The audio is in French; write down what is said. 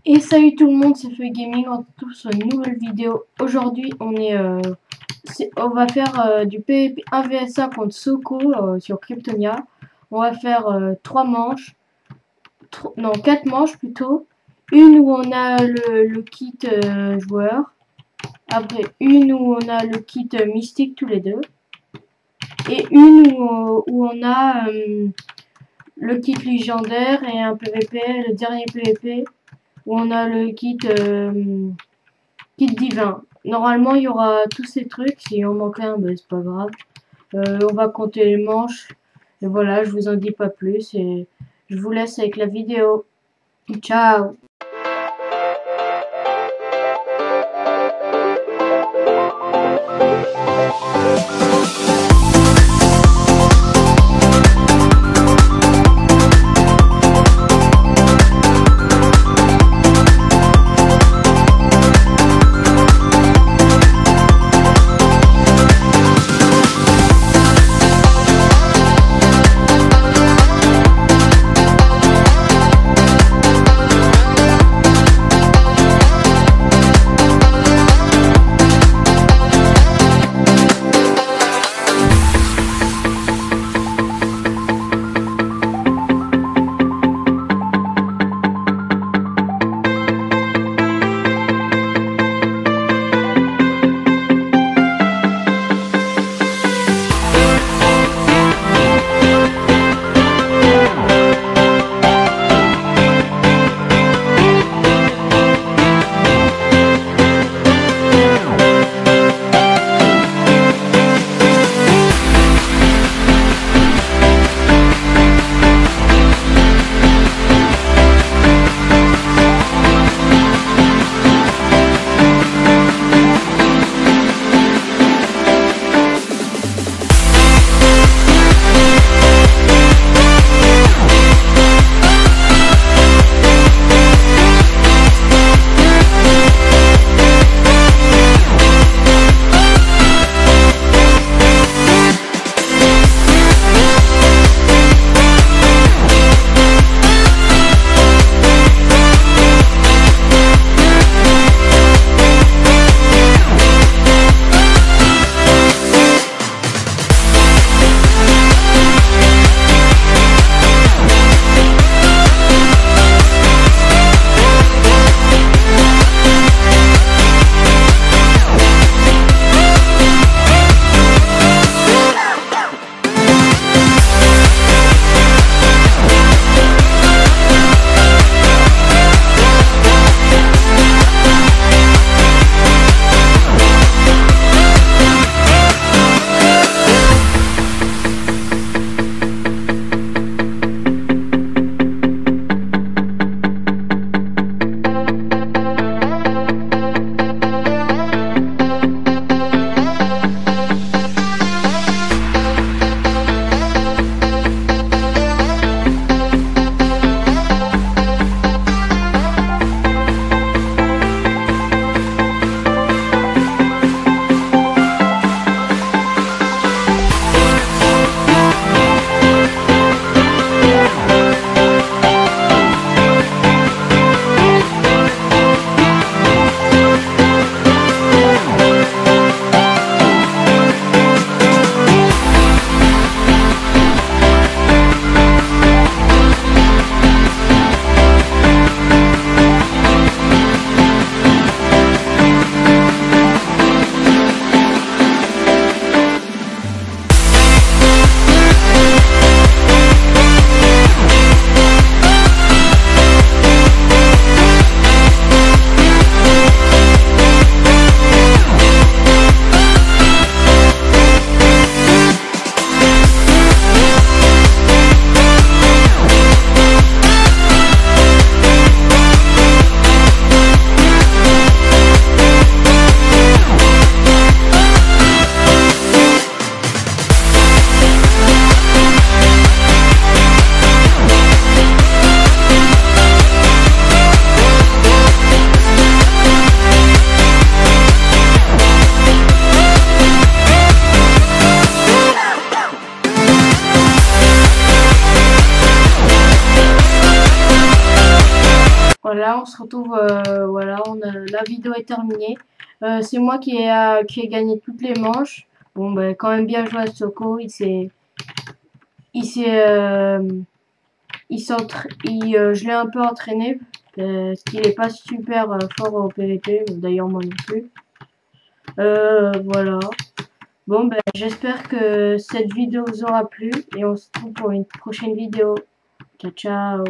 Et salut tout le monde, c'est Feu Gaming, on se retrouve sur une nouvelle vidéo. Aujourd'hui, on va faire du PvP 1vs1 contre Soko sur Kryptonia. On va faire 3 manches, non 4 manches plutôt. Une où on a le kit joueur, après une où on a le kit mystique tous les deux, et une où on a le kit légendaire et un PvP, le dernier PvP. Où on a le kit divin. Normalement, il y aura tous ces trucs. Si on manque un, ben, c'est pas grave. On va compter les manches. Et voilà, je vous en dis pas plus. Et je vous laisse avec la vidéo. Ciao! voilà, on se retrouve, voilà, la vidéo est terminée. C'est moi qui ai gagné toutes les manches. Bon, ben, quand même bien joué à Soko, il s'est, je l'ai un peu entraîné, parce qu'il est pas super fort au PVP, d'ailleurs moi non plus. Voilà. Bon, ben, j'espère que cette vidéo vous aura plu et on se retrouve pour une prochaine vidéo. Ciao, ciao.